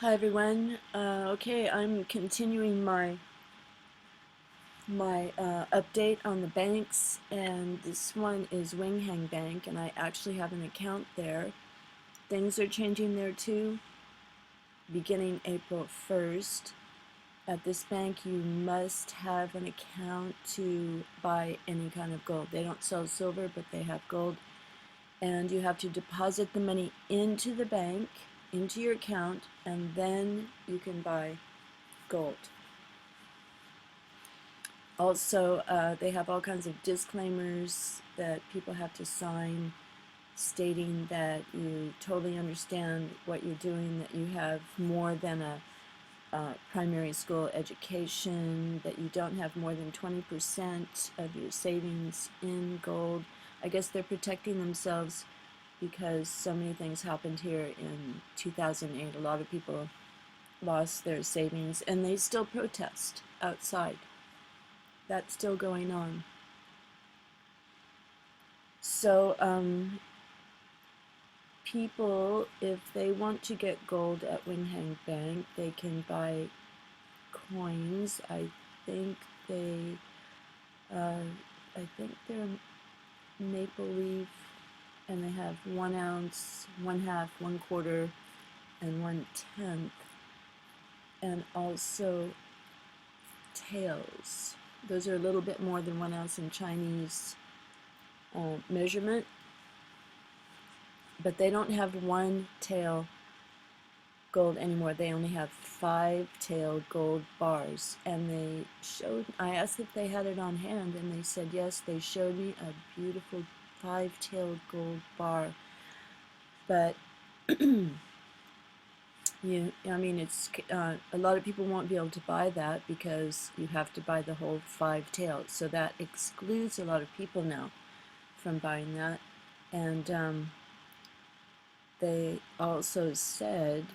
Hi everyone. Okay, I'm continuing my update on the banks, and this one is Wing Hang Bank, and I actually have an account there. Things are changing there too, beginning April 1st. At this bank, you must have an account to buy any kind of gold. They don't sell silver, but they have gold, and you have to deposit the money into the bank, into your account, and then you can buy gold. Also, they have all kinds of disclaimers that people have to sign stating that you totally understand what you're doing, that you have more than a primary school education, that you don't have more than 20% of your savings in gold. I guess they're protecting themselves because so many things happened here in 2008. A lot of people lost their savings, and they still protest outside. That's still going on. So, people, if they want to get gold at Winhang Bank, they can buy coins. Think they, I think they're maple leaf, and they have 1 ounce, 1/2, 1/4, and 1/10, and also tails. Those are a little bit more than 1 ounce in Chinese measurement, but they don't have one tail gold anymore. They only have 5-tailed gold bars, and I asked if they had it on hand, and they said yes. They showed me a beautiful 5-tailed gold bar, but it's a lot of people won't be able to buy that because you have to buy the whole 5 tails, so that excludes a lot of people now from buying that. And they also said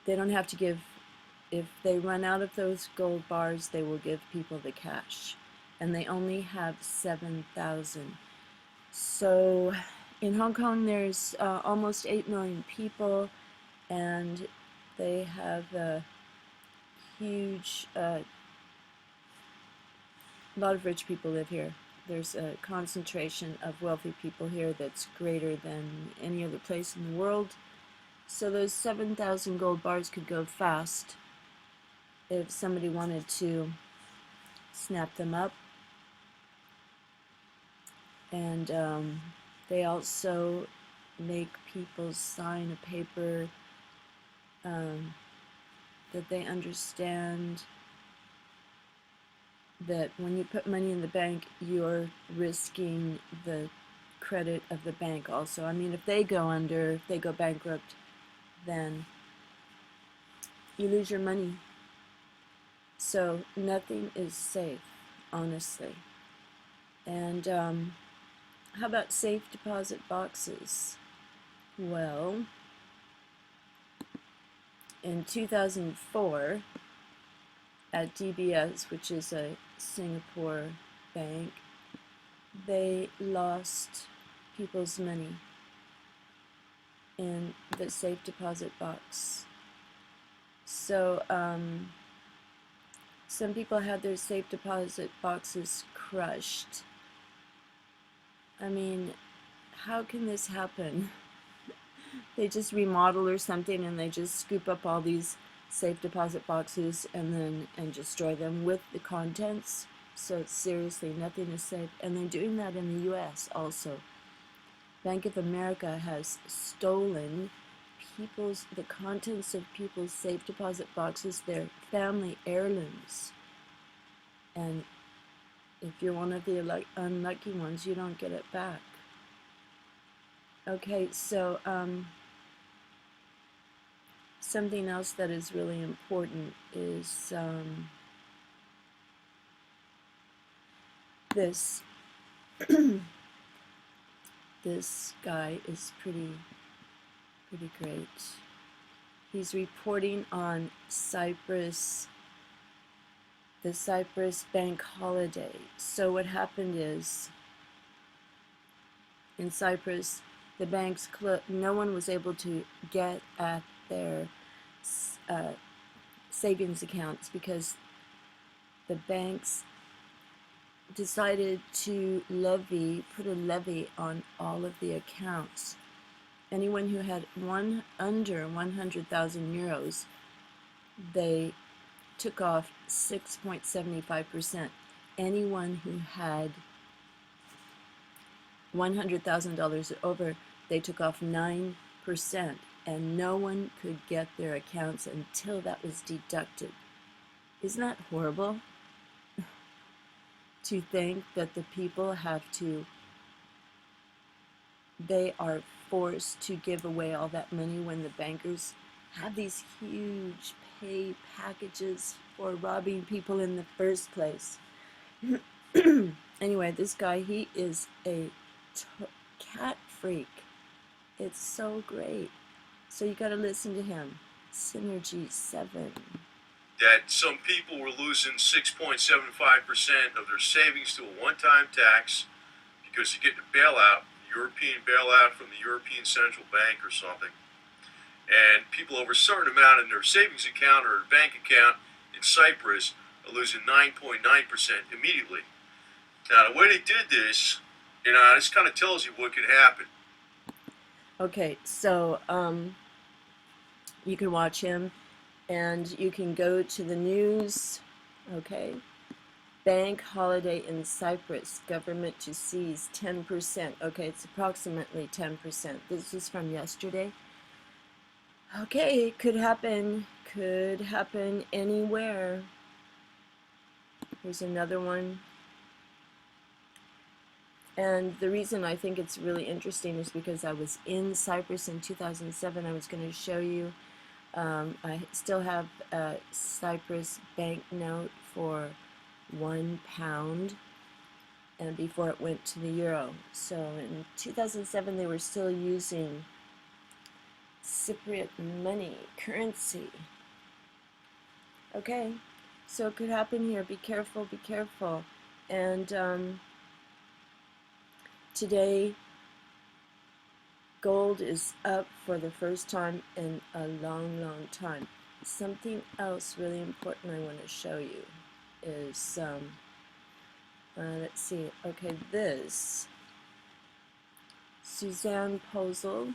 they don't have to give, if they run out of those gold bars, they will give people the cash. And they only have 7,000. So in Hong Kong, there's almost 8 million people, and they have a huge, lot of rich people live here. There's a concentration of wealthy people here that's greater than any other place in the world. So those 7,000 gold bars could go fast if somebody wanted to snap them up. And they also make people sign a paper that they understand that when you put money in the bank, you're risking the credit of the bank also. I mean, if they go under, if they go bankrupt, then you lose your money. So nothing is safe, honestly. And how about safe deposit boxes? Well, in 2004, at DBS, which is a Singapore bank, they lost people's money in the safe deposit box. So some people had their safe deposit boxes crushed. I mean, how can this happen? They just remodel or something, and they just scoop up all these safe deposit boxes and destroy them with the contents. So seriously, nothing is safe. And they're doing that in the US also. Bank of America has stolen the contents of people's safe deposit boxes, their family heirlooms. And if you're one of the unlucky ones, you don't get it back. Okay, so something else that is really important is this. This guy is pretty great. He's reporting on Cyprus, the Cyprus bank holiday. So what happened is, in Cyprus, The banks, no one was able to get at their uh, savings accounts because the banks decided to put a levy on all of the accounts. Anyone who had under 100,000 euros, they took off 6.75%. Anyone who had $100,000 or over, they took off 9%, and no one could get their accounts until that was deducted. Isn't that horrible? To think that the people they are forced to give away all that money when the bankers have these huge pay packages for robbing people in the first place. Anyway, this guy, he is a cat freak. It's so great. So you got to listen to him. Synergy 7. That some people were losing 6.75% of their savings to a one-time tax because you're getting a bailout, European bailout from the European Central Bank or something. And people over a certain amount in their savings account or bank account in Cyprus are losing 9.9% immediately. Now, the way they did this, this kind of tells you what could happen. Okay, so you can watch him, and you can go to the news. Okay, bank holiday in Cyprus, government to seize 10%. Okay, it's approximately 10%. This is from yesterday. Okay, it could happen anywhere. Here's another one. And the reason I think it's really interesting is because I was in Cyprus in 2007. I was going to show you. I still have a Cyprus banknote for £1, and before it went to the euro. So in 2007, they were still using Cypriot money, currency. Okay, so it could happen here. Be careful, be careful. And today, gold is up for the first time in a long, long time. Something else really important I want to show you is, let's see, okay, this, Suzanne Posel,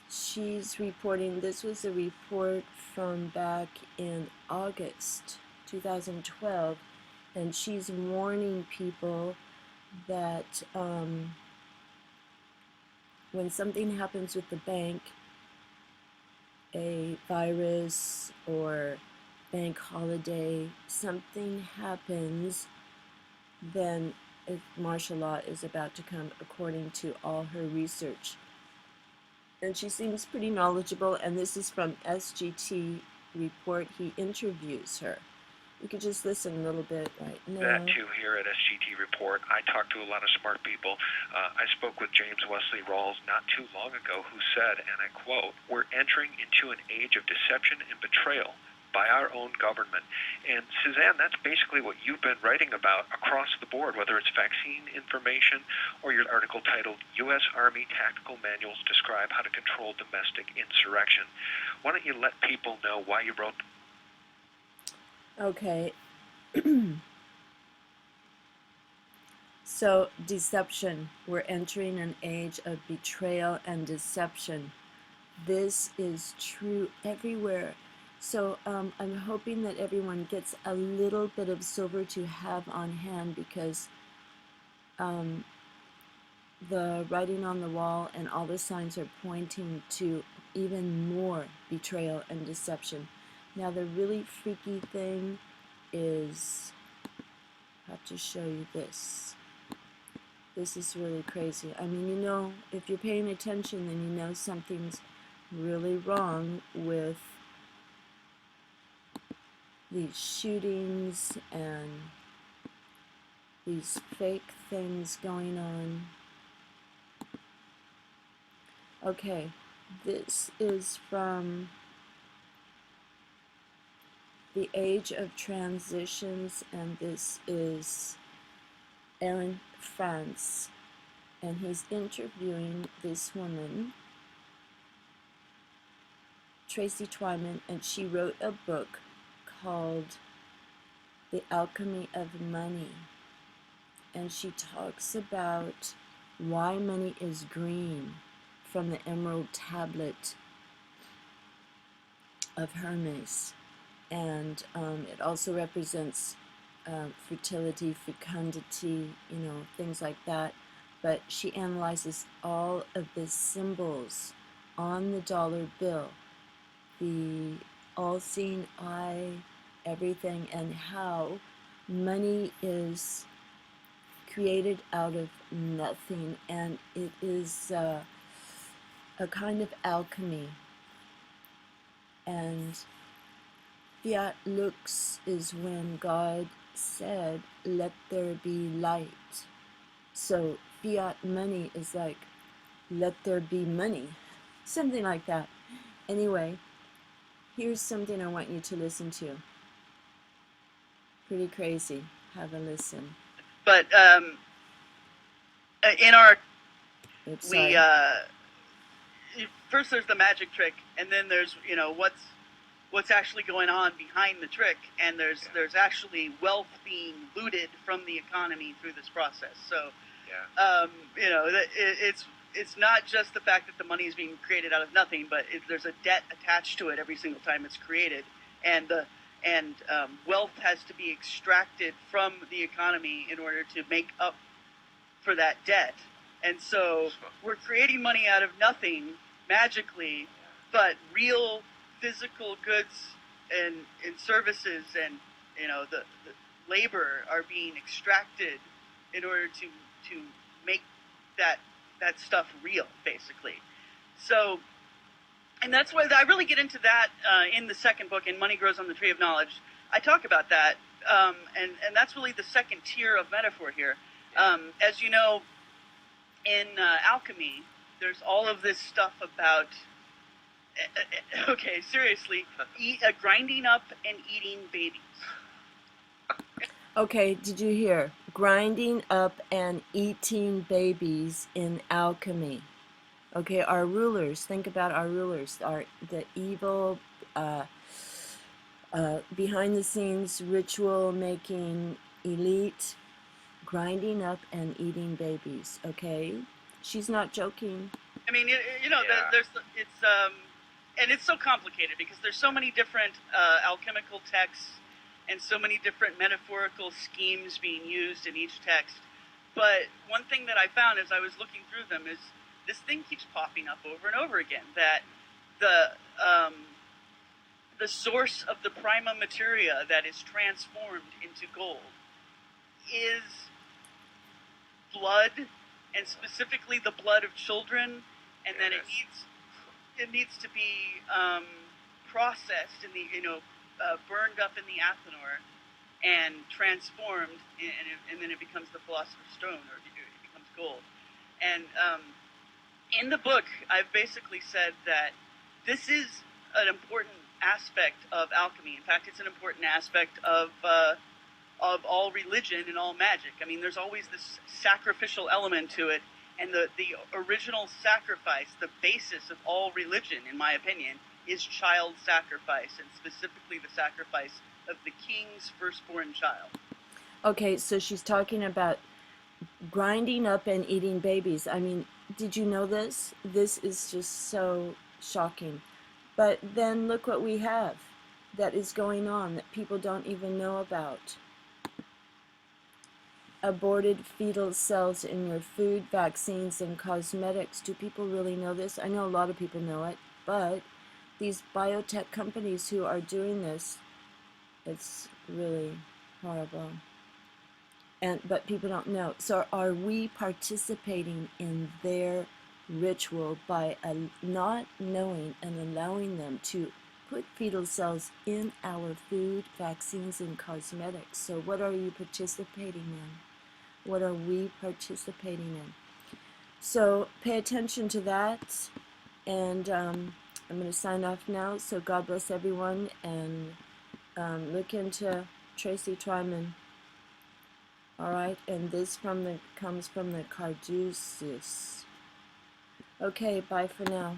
she's reporting, this was a report from back in August 2012, and she's warning people that when something happens with the bank, a virus or bank holiday, something happens, then martial law is about to come, according to all her research. And she seems pretty knowledgeable, and this is from SGT report. He interviews her. You could just listen a little bit right now. That too here at SGT Report. I talked to a lot of smart people. I spoke with James Wesley Rawls not too long ago, who said, and I quote, "We're entering into an age of deception and betrayal by our own government." And Suzanne, that's basically what you've been writing about across the board, whether it's vaccine information or your article titled U.S. Army Tactical Manuals Describe How to Control Domestic Insurrection. Why don't you let people know why you wrote? Okay. So, deception. We're entering an age of betrayal and deception. This is true everywhere. So, I'm hoping that everyone gets a little bit of silver to have on hand, because the writing on the wall and all the signs are pointing to even more betrayal and deception. Now, the really freaky thing is, I have to show you this. This is really crazy. I mean, if you're paying attention, then you know something's really wrong with these shootings and these fake things going on. Okay, this is from The Age of Transitions, and this is Aaron France. and he's interviewing this woman, Tracy Twyman, and she wrote a book called The Alchemy of Money. And she talks about why money is green from the emerald tablet of Hermes. And it also represents fertility, fecundity, things like that. But she analyzes all of the symbols on the dollar bill, the all-seeing eye, everything, and how money is created out of nothing, and it is a kind of alchemy. And fiat lux is when God said, let there be light. So fiat money is like, let there be money. Something like that. Anyway, here's something I want you to listen to. Pretty crazy. Have a listen. But in our, Oops, we sorry. first there's the magic trick, and then there's what's actually going on behind the trick, and there's actually wealth being looted from the economy through this process. So it's not just the fact that the money is being created out of nothing, but there's a debt attached to it every single time it's created, and wealth has to be extracted from the economy in order to make up for that debt. And so we're creating money out of nothing magically, but real physical goods and services and the labor are being extracted in order to make that stuff real, basically. So, and that's why I really get into that in the second book, in Money Grows on the Tree of Knowledge. I talk about that, and that's really the second tier of metaphor here. As you know, in alchemy, there's all of this stuff about, okay, seriously, grinding up and eating babies. Okay, did you hear? Grinding up and eating babies in alchemy. Okay, our rulers, think about our rulers, the evil, behind the scenes ritual making elite, grinding up and eating babies, okay? She's not joking. I mean, and it's so complicated because there's so many different alchemical texts and so many different metaphorical schemes being used in each text. But one thing that I found as I was looking through them is this thing keeps popping up over and over again, that the source of the prima materia that is transformed into gold is blood, and specifically the blood of children, and then it needs to be processed in the burned up in the athanor and transformed, and then it becomes the philosopher's stone, or it becomes gold. And in the book, I've basically said that this is an important aspect of alchemy. In fact, it's an important aspect of all religion and all magic. I mean, there's always this sacrificial element to it, and the original sacrifice, the basis of all religion, in my opinion, is child sacrifice, and specifically the sacrifice of the king's firstborn child. Okay, so she's talking about grinding up and eating babies. I mean, did you know this? This is just so shocking. But then look what we have that is going on that people don't even know about. Aborted fetal cells in your food, vaccines, and cosmetics. Do people really know this? I know a lot of people know it, but these biotech companies who are doing this, it's really horrible. But people don't know. So are we participating in their ritual by not knowing and allowing them to put fetal cells in our food, vaccines, and cosmetics? So what are you participating in? What are we participating in? So pay attention to that, and I'm going to sign off now. So God bless everyone, and look into Tracy Twyman. Alright, and this comes from the Caduceus. Okay, bye for now.